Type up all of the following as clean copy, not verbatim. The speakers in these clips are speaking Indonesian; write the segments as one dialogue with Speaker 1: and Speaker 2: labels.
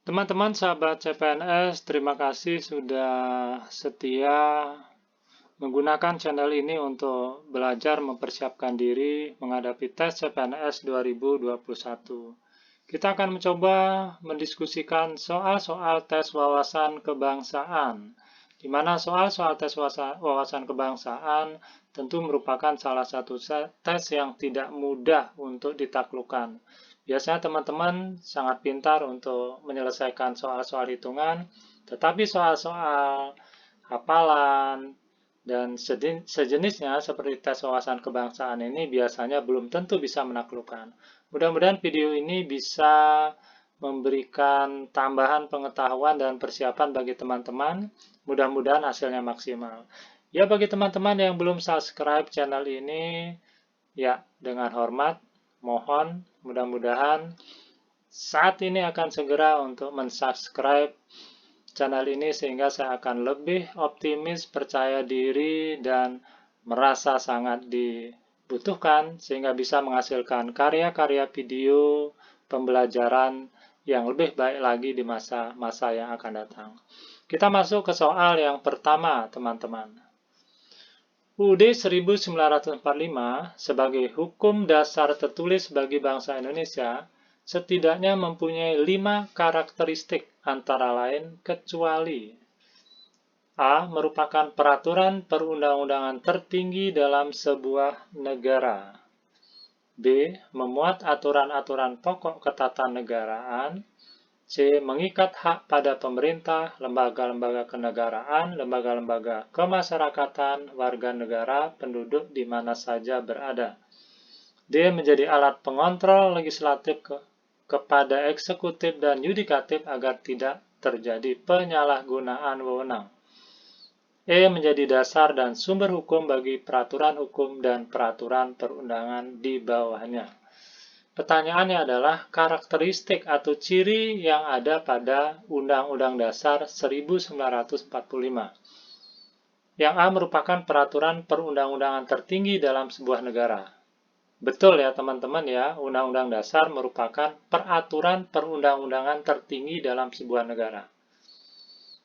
Speaker 1: Teman-teman sahabat CPNS, terima kasih sudah setia menggunakan channel ini untuk belajar mempersiapkan diri menghadapi tes CPNS 2021. Kita akan mencoba mendiskusikan soal-soal tes wawasan kebangsaan, di mana soal-soal tes wawasan kebangsaan tentu merupakan salah satu tes yang tidak mudah untuk ditaklukkan. Biasanya teman-teman sangat pintar untuk menyelesaikan soal-soal hitungan, tetapi soal-soal hafalan dan sejenisnya seperti tes wawasan kebangsaan ini biasanya belum tentu bisa menaklukkan. Mudah-mudahan video ini bisa memberikan tambahan pengetahuan dan persiapan bagi teman-teman. Mudah-mudahan hasilnya maksimal. Ya, bagi teman-teman yang belum subscribe channel ini, ya, dengan hormat, mohon mudah-mudahan saat ini akan segera untuk mensubscribe channel ini sehingga saya akan lebih optimis, percaya diri, dan merasa sangat dibutuhkan sehingga bisa menghasilkan karya-karya video pembelajaran yang lebih baik lagi di masa-masa yang akan datang. Kita masuk ke soal yang pertama, teman-teman. UUD 1945 sebagai hukum dasar tertulis bagi bangsa Indonesia setidaknya mempunyai 5 karakteristik antara lain kecuali A. Merupakan peraturan perundang-undangan tertinggi dalam sebuah negara. B. Memuat aturan-aturan pokok ketatanegaraan. C. Mengikat hak pada pemerintah, lembaga-lembaga kenegaraan, lembaga-lembaga kemasyarakatan, warga negara, penduduk di mana saja berada. D. Menjadi alat pengontrol legislatif kepada eksekutif dan yudikatif agar tidak terjadi penyalahgunaan wewenang. E. Menjadi dasar dan sumber hukum bagi peraturan hukum dan peraturan perundangan di bawahnya. Pertanyaannya adalah karakteristik atau ciri yang ada pada Undang-Undang Dasar 1945. Yang A merupakan peraturan perundang-undangan tertinggi dalam sebuah negara. Betul ya teman-teman ya, Undang-Undang Dasar merupakan peraturan perundang-undangan tertinggi dalam sebuah negara.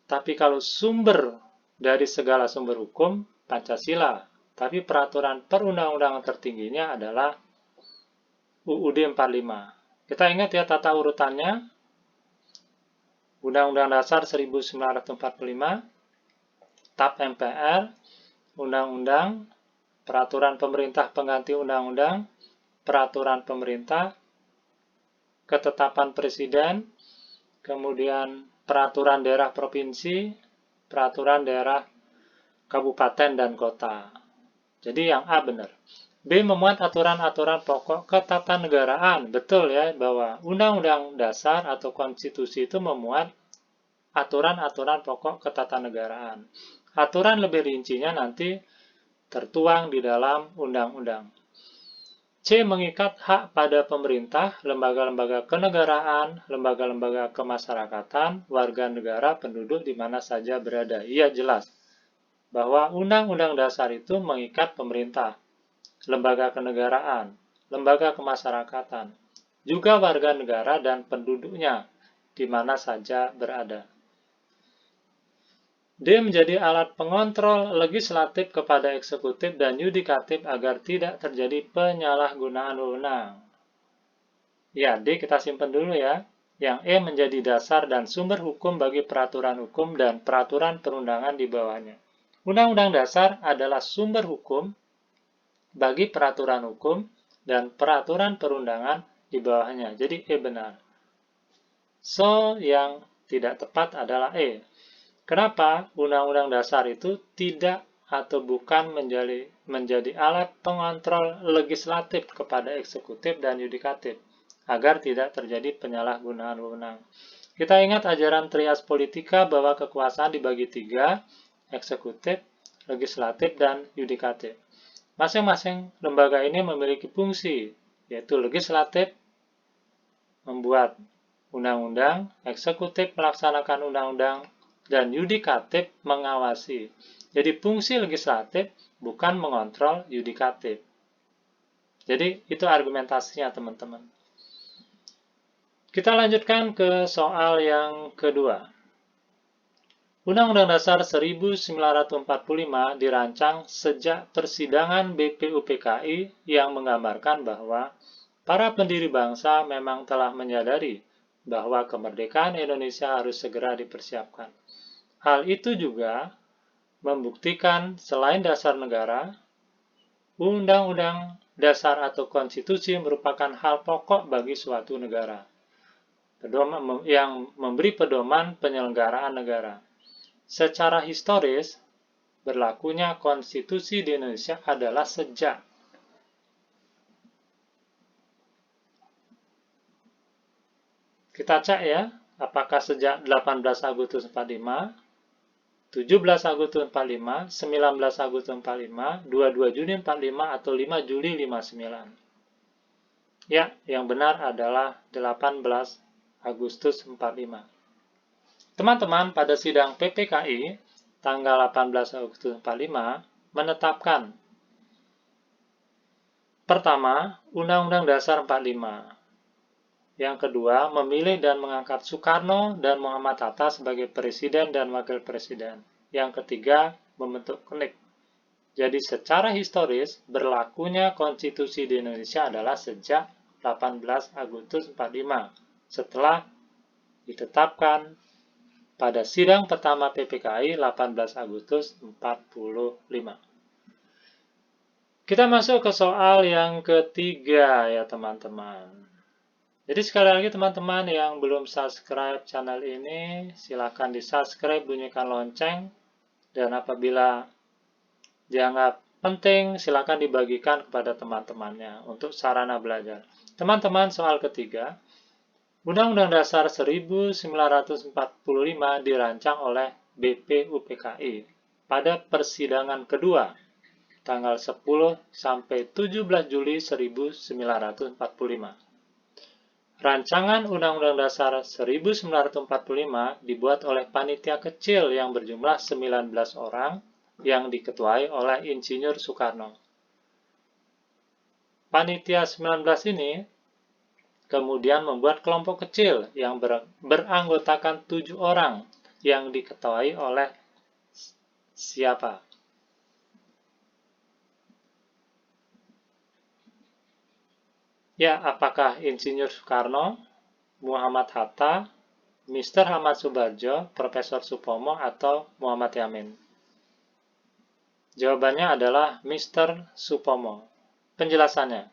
Speaker 1: Tapi kalau sumber dari segala sumber hukum, Pancasila. Tapi peraturan perundang-undangan tertingginya adalah UUD 45. Kita ingat ya tata urutannya. Undang-Undang Dasar 1945, TAP MPR, Undang-Undang, Peraturan Pemerintah Pengganti Undang-Undang, Peraturan Pemerintah, Ketetapan Presiden, kemudian Peraturan Daerah Provinsi, Peraturan Daerah Kabupaten dan Kota. Jadi yang A benar. B. Memuat aturan-aturan pokok ketatanegaraan. Betul ya, bahwa Undang-Undang Dasar atau Konstitusi itu memuat aturan-aturan pokok ketatanegaraan. Aturan lebih rincinya nanti tertuang di dalam undang-undang. C. Mengikat hak pada pemerintah, lembaga-lembaga kenegaraan, lembaga-lembaga kemasyarakatan, warga negara, penduduk di mana saja berada. Iya jelas bahwa Undang-Undang Dasar itu mengikat pemerintah, lembaga kenegaraan, lembaga kemasyarakatan, juga warga negara dan penduduknya di mana saja berada. D. Menjadi alat pengontrol legislatif kepada eksekutif dan yudikatif agar tidak terjadi penyalahgunaan wewenang. Ya, D kita simpan dulu ya. Yang E menjadi dasar dan sumber hukum bagi peraturan hukum dan peraturan perundangan di bawahnya. Undang-Undang Dasar adalah sumber hukum bagi peraturan hukum dan peraturan perundangan di bawahnya. Jadi E benar. So, yang tidak tepat adalah E. Kenapa Undang-Undang Dasar itu tidak atau bukan menjadi alat pengontrol legislatif kepada eksekutif dan yudikatif agar tidak terjadi penyalahgunaan wewenang. Kita ingat ajaran Trias Politika bahwa kekuasaan dibagi 3, eksekutif, legislatif, dan yudikatif. Masing-masing lembaga ini memiliki fungsi, yaitu legislatif membuat undang-undang, eksekutif melaksanakan undang-undang, dan yudikatif mengawasi. Jadi fungsi legislatif bukan mengontrol yudikatif. Jadi itu argumentasinya teman-teman. Kita lanjutkan ke soal yang kedua. Undang-Undang Dasar 1945 dirancang sejak persidangan BPUPKI yang menggambarkan bahwa para pendiri bangsa memang telah menyadari bahwa kemerdekaan Indonesia harus segera dipersiapkan. Hal itu juga membuktikan selain dasar negara, Undang-Undang Dasar atau Konstitusi merupakan hal pokok bagi suatu negara, yang memberi pedoman penyelenggaraan negara. Secara historis, berlakunya konstitusi di Indonesia adalah sejak kita cek ya, apakah sejak 18 Agustus 45, 17 Agustus 45, 19 Agustus 45, 22 Juni 45, atau 5 Juli 59. Ya, yang benar adalah 18 Agustus 45. Teman-teman, pada sidang PPKI tanggal 18 Agustus 45 menetapkan pertama, Undang-Undang Dasar 45. Yang kedua, memilih dan mengangkat Soekarno dan Muhammad Hatta sebagai presiden dan wakil presiden. Yang ketiga, membentuk KNIK. Jadi secara historis, berlakunya konstitusi di Indonesia adalah sejak 18 Agustus 45, setelah ditetapkan pada sidang pertama PPKI 18 Agustus 45. Kita masuk ke soal yang ketiga ya teman-teman. Jadi sekali lagi teman-teman yang belum subscribe channel ini, silakan di-subscribe, bunyikan lonceng, dan apabila dianggap penting, silakan dibagikan kepada teman-temannya untuk sarana belajar. Teman-teman, soal ketiga, Undang-Undang Dasar 1945 dirancang oleh BPUPKI pada persidangan kedua, tanggal 10 sampai 17 Juli 1945. Rancangan Undang-Undang Dasar 1945 dibuat oleh panitia kecil yang berjumlah 19 orang yang diketuai oleh Insinyur Soekarno. Panitia 19 ini kemudian membuat kelompok kecil yang beranggotakan 7 orang yang diketuai oleh siapa? Ya, apakah Insinyur Soekarno, Muhammad Hatta, Mr. Ahmad Subarjo, Profesor Supomo, atau Muhammad Yamin? Jawabannya adalah Mr. Supomo. Penjelasannya,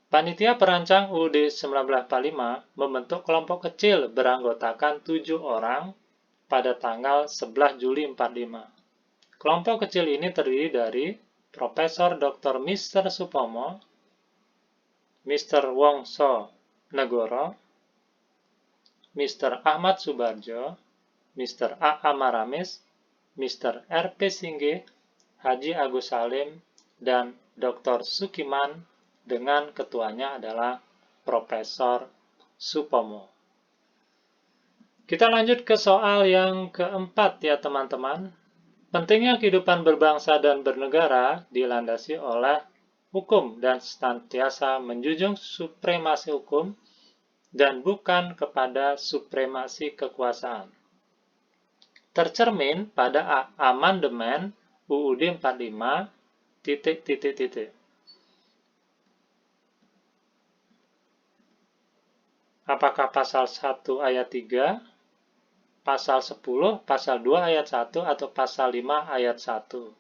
Speaker 1: panitia perancang UUD 1945 membentuk kelompok kecil beranggotakan 7 orang pada tanggal 11 Juli 45. Kelompok kecil ini terdiri dari Profesor Dr. Mr. Supomo, Mr. Wongso Negoro, Mr. Ahmad Subarjo, Mr. A. Maramis, Mr. R.P. Singge, Haji Agus Salim, dan Dr. Sukiman dengan ketuanya adalah Profesor Supomo. Kita lanjut ke soal yang keempat ya teman-teman. Pentingnya kehidupan berbangsa dan bernegara dilandasi oleh hukum dan senantiasa menjunjung supremasi hukum dan bukan kepada supremasi kekuasaan. Tercermin pada amandemen UUD 45, ... Apakah pasal 1 ayat 3, pasal 10, pasal 2 ayat 1, atau pasal 5 ayat 1?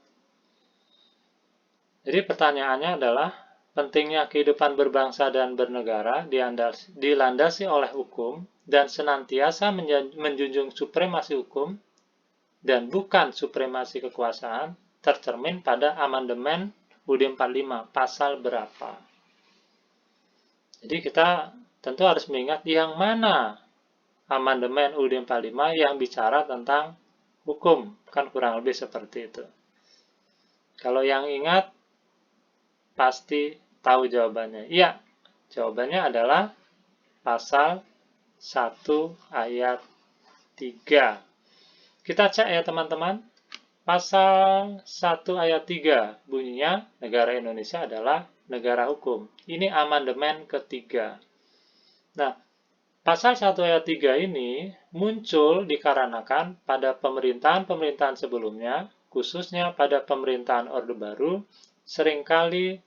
Speaker 1: Jadi pertanyaannya adalah, pentingnya kehidupan berbangsa dan bernegara dilandasi oleh hukum dan senantiasa menjunjung supremasi hukum dan bukan supremasi kekuasaan, tercermin pada amandemen UUD 45, pasal berapa? Jadi kita tentu harus mengingat yang mana amandemen UUD 45 yang bicara tentang hukum, kan kurang lebih seperti itu. Kalau yang ingat, pasti tahu jawabannya. Iya, jawabannya adalah pasal 1 ayat 3. Kita cek ya teman-teman. Pasal 1 ayat 3 bunyinya, negara Indonesia adalah negara hukum. Ini amandemen ketiga. Nah, pasal 1 ayat 3 ini muncul dikarenakan pada pemerintahan-pemerintahan sebelumnya, khususnya pada pemerintahan Orde Baru, seringkali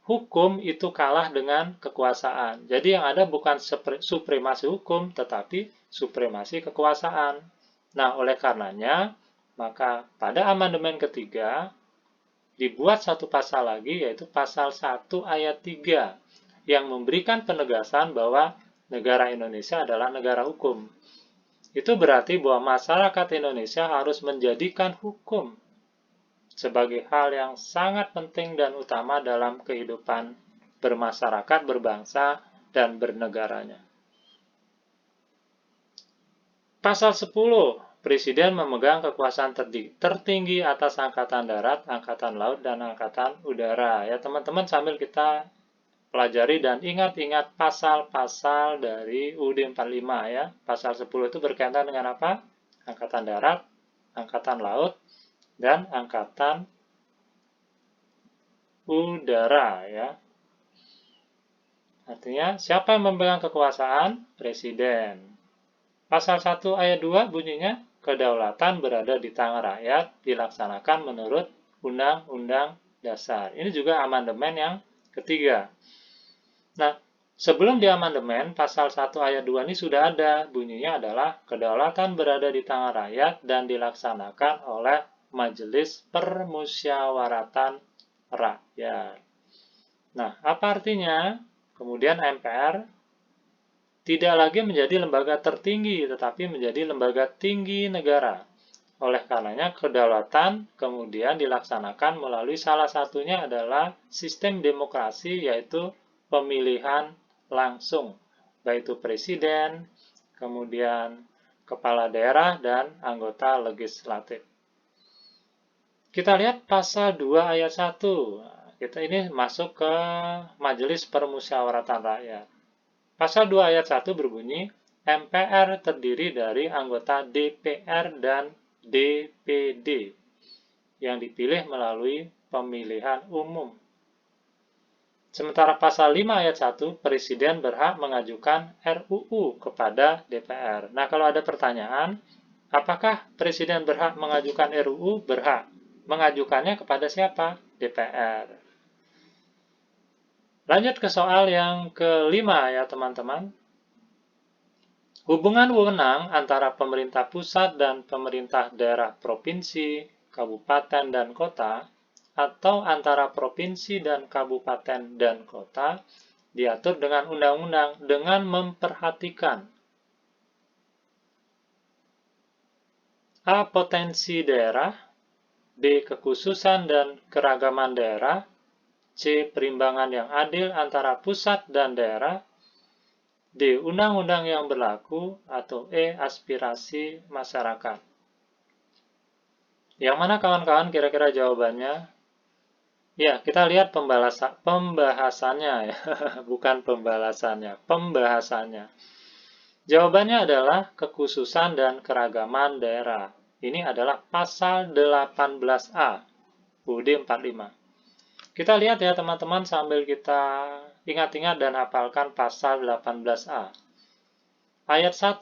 Speaker 1: hukum itu kalah dengan kekuasaan. Jadi yang ada bukan supremasi hukum, tetapi supremasi kekuasaan. Nah, oleh karenanya, maka pada amandemen ketiga, dibuat satu pasal lagi, yaitu pasal 1 ayat 3, yang memberikan penegasan bahwa negara Indonesia adalah negara hukum. Itu berarti bahwa masyarakat Indonesia harus menjadikan hukum sebagai hal yang sangat penting dan utama dalam kehidupan bermasyarakat, berbangsa, dan bernegaranya. Pasal 10, Presiden memegang kekuasaan tertinggi atas Angkatan Darat, Angkatan Laut, dan Angkatan Udara. Ya teman-teman, sambil kita pelajari dan ingat-ingat pasal-pasal dari UUD 45 ya. Pasal 10 itu berkaitan dengan apa? Angkatan Darat, Angkatan Laut, dan Angkatan Udara ya. Artinya, siapa yang memegang kekuasaan? Presiden. Pasal 1 ayat 2 bunyinya, kedaulatan berada di tangan rakyat, dilaksanakan menurut Undang-Undang Dasar. Ini juga amandemen yang ketiga. Nah, sebelum di amandemen, pasal 1 ayat 2 ini sudah ada. Bunyinya adalah, kedaulatan berada di tangan rakyat dan dilaksanakan oleh Majelis Permusyawaratan Rakyat. Nah, apa artinya? Kemudian MPR tidak lagi menjadi lembaga tertinggi, tetapi menjadi lembaga tinggi negara. Oleh karenanya, kedaulatan kemudian dilaksanakan melalui salah satunya adalah sistem demokrasi, yaitu pemilihan langsung, baik itu presiden, kemudian kepala daerah, dan anggota legislatif. Kita lihat pasal 2 ayat 1. Kita ini masuk ke Majelis Permusyawaratan Rakyat. Pasal 2 ayat 1 berbunyi, MPR terdiri dari anggota DPR dan DPD yang dipilih melalui pemilihan umum. Sementara pasal 5 ayat 1, Presiden berhak mengajukan RUU kepada DPR. Nah, kalau ada pertanyaan, apakah Presiden berhak mengajukan RUU? Berhak. Mengajukannya kepada siapa? DPR. Lanjut ke soal yang kelima ya teman-teman. Hubungan wewenang antara pemerintah pusat dan pemerintah daerah provinsi, kabupaten, dan kota, atau antara provinsi dan kabupaten dan kota, diatur dengan undang-undang dengan memperhatikan A. Potensi daerah, B. Kekhususan dan keragaman daerah, C. Perimbangan yang adil antara pusat dan daerah, D. Undang-undang yang berlaku, atau E. Aspirasi masyarakat. Yang mana kawan-kawan kira-kira jawabannya? Ya, kita lihat pembahasannya ya, bukan pembalasannya, pembahasannya. Jawabannya adalah kekhususan dan keragaman daerah. Ini adalah pasal 18A UUD 45. Kita lihat ya teman-teman sambil kita ingat-ingat dan hafalkan pasal 18A. Ayat 1.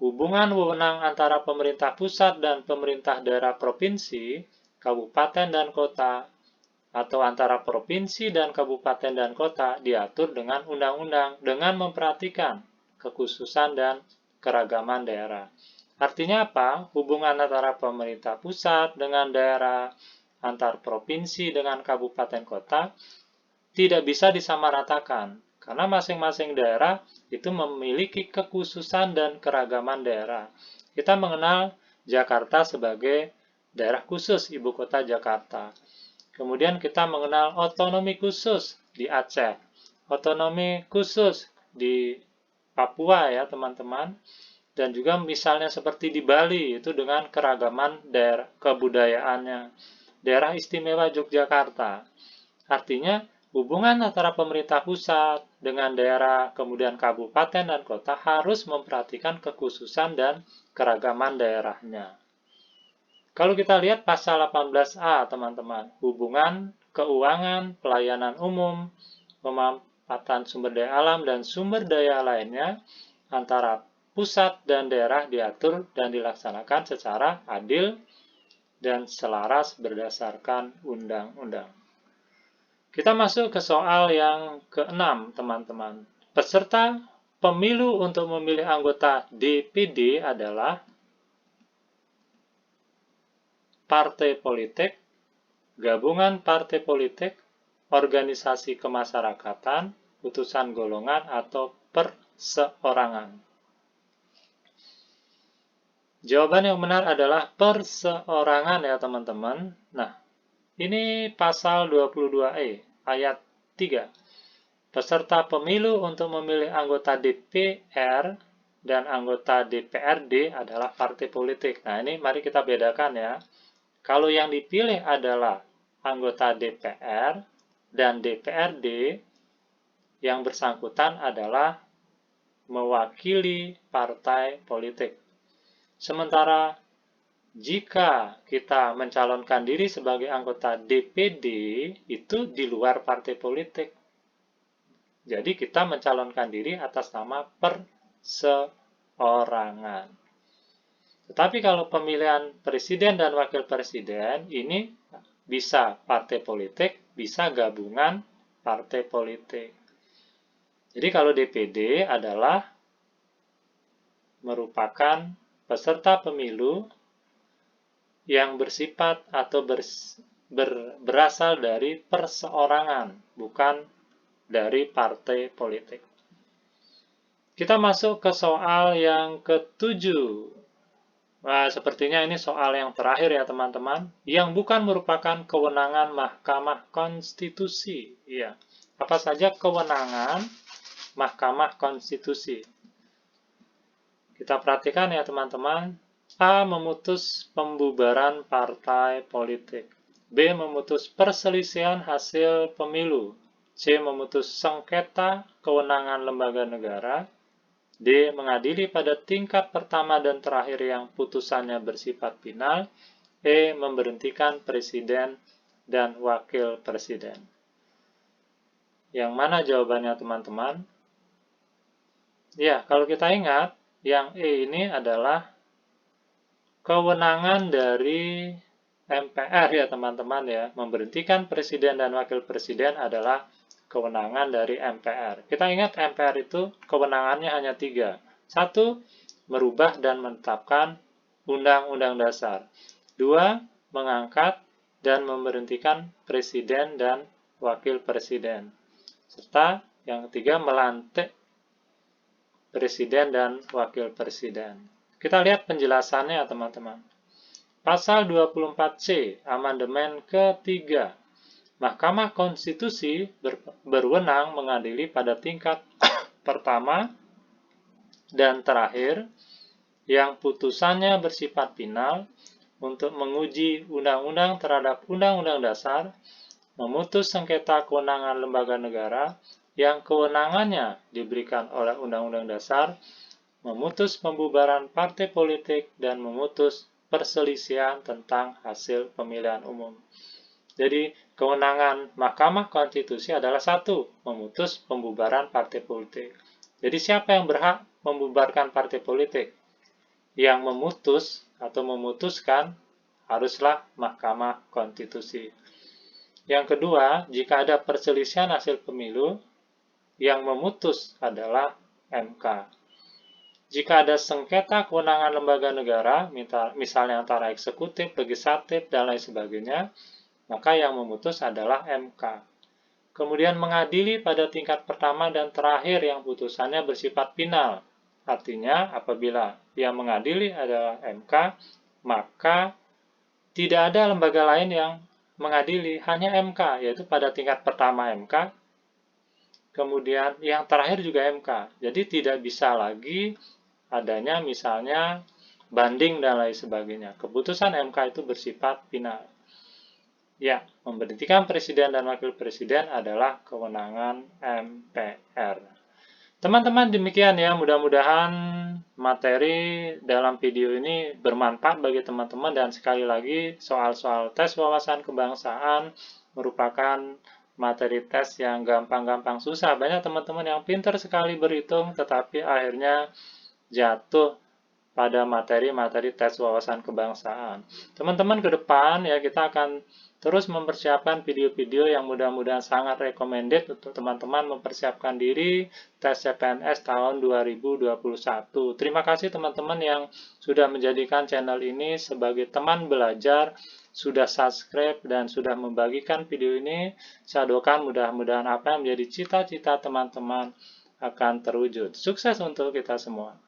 Speaker 1: Hubungan wewenang antara pemerintah pusat dan pemerintah daerah provinsi, kabupaten dan kota, atau antara provinsi dan kabupaten dan kota diatur dengan undang-undang dengan memperhatikan kekhususan dan keragaman daerah. Artinya apa? Hubungan antara pemerintah pusat dengan daerah, antar provinsi dengan kabupaten kota, tidak bisa disamaratakan, karena masing-masing daerah itu memiliki kekhususan dan keragaman daerah. Kita mengenal Jakarta sebagai daerah khusus, ibu kota Jakarta. Kemudian kita mengenal otonomi khusus di Aceh, otonomi khusus di Papua ya teman-teman. Dan juga misalnya seperti di Bali, itu dengan keragaman daerah kebudayaannya. Daerah istimewa Yogyakarta. Artinya, hubungan antara pemerintah pusat dengan daerah, kemudian kabupaten dan kota harus memperhatikan kekhususan dan keragaman daerahnya. Kalau kita lihat pasal 18A, teman-teman, hubungan keuangan, pelayanan umum, pemanfaatan sumber daya alam dan sumber daya lainnya antara pusat dan daerah diatur dan dilaksanakan secara adil dan selaras berdasarkan undang-undang. Kita masuk ke soal yang ke-6, teman-teman. Peserta pemilu untuk memilih anggota DPD adalah partai politik, gabungan partai politik, organisasi kemasyarakatan, utusan golongan, atau perseorangan. Jawaban yang benar adalah perseorangan ya teman-teman. Nah, ini pasal 22E ayat 3. Peserta pemilu untuk memilih anggota DPR dan anggota DPRD adalah partai politik. Nah, ini mari kita bedakan ya. Kalau yang dipilih adalah anggota DPR dan DPRD, yang bersangkutan adalah mewakili partai politik. Sementara jika kita mencalonkan diri sebagai anggota DPD, itu di luar partai politik. Jadi kita mencalonkan diri atas nama perseorangan. Tetapi kalau pemilihan presiden dan wakil presiden, ini bisa partai politik, bisa gabungan partai politik. Jadi kalau DPD adalah merupakan peserta pemilu yang bersifat atau berasal dari perseorangan, bukan dari partai politik. Kita masuk ke soal yang ke-7. Nah, sepertinya ini soal yang terakhir ya teman-teman, yang bukan merupakan kewenangan Mahkamah Konstitusi. Ya, apa saja kewenangan Mahkamah Konstitusi? Kita perhatikan ya teman-teman. A. Memutus pembubaran partai politik. B. Memutus perselisihan hasil pemilu. C. Memutus sengketa kewenangan lembaga negara. D. Mengadili pada tingkat pertama dan terakhir yang putusannya bersifat final. E. Memberhentikan presiden dan wakil presiden. Yang mana jawabannya teman-teman? Ya, kalau kita ingat, yang E ini adalah kewenangan dari MPR ya teman-teman ya. Memberhentikan presiden dan wakil presiden adalah kewenangan dari MPR. Kita ingat MPR itu kewenangannya hanya 3. 1. Merubah dan menetapkan Undang-Undang Dasar. 2. Mengangkat dan memberhentikan presiden dan wakil presiden. Serta yang ketiga melantik presiden dan wakil presiden. Kita lihat penjelasannya ya teman-teman. Pasal 24C, amandemen ketiga. Mahkamah Konstitusi berwenang mengadili pada tingkat pertama dan terakhir yang putusannya bersifat final untuk menguji undang-undang terhadap Undang-Undang Dasar, memutus sengketa kewenangan lembaga negara yang kewenangannya diberikan oleh Undang-Undang Dasar, memutus pembubaran partai politik, dan memutus perselisihan tentang hasil pemilihan umum. Jadi, kewenangan Mahkamah Konstitusi adalah 1. Memutus pembubaran partai politik. Jadi, siapa yang berhak membubarkan partai politik? Yang memutus atau memutuskan haruslah Mahkamah Konstitusi. Yang kedua, jika ada perselisihan hasil pemilu, yang memutus adalah MK. Jika ada sengketa kewenangan lembaga negara, misalnya antara eksekutif, legislatif, dan lain sebagainya, maka yang memutus adalah MK. Kemudian mengadili pada tingkat pertama dan terakhir yang putusannya bersifat final. Artinya, apabila yang mengadili adalah MK, maka tidak ada lembaga lain yang mengadili, hanya MK, yaitu pada tingkat pertama MK, kemudian yang terakhir juga MK. Jadi tidak bisa lagi adanya misalnya banding dan lain sebagainya. Keputusan MK itu bersifat final. Ya, memberhentikan presiden dan wakil presiden adalah kewenangan MPR. Teman-teman, demikian ya, mudah-mudahan materi dalam video ini bermanfaat bagi teman-teman, dan sekali lagi soal-soal tes wawasan kebangsaan merupakan materi tes yang gampang-gampang susah. Banyak teman-teman yang pintar sekali berhitung, tetapi akhirnya jatuh pada materi-materi tes wawasan kebangsaan. Teman-teman ke depan ya kita akan terus mempersiapkan video-video yang mudah-mudahan sangat recommended untuk teman-teman mempersiapkan diri tes CPNS tahun 2021. Terima kasih teman-teman yang sudah menjadikan channel ini sebagai teman belajar, sudah subscribe dan sudah membagikan video ini. Saya doakan mudah-mudahan apa yang menjadi cita-cita teman-teman akan terwujud. Sukses untuk kita semua.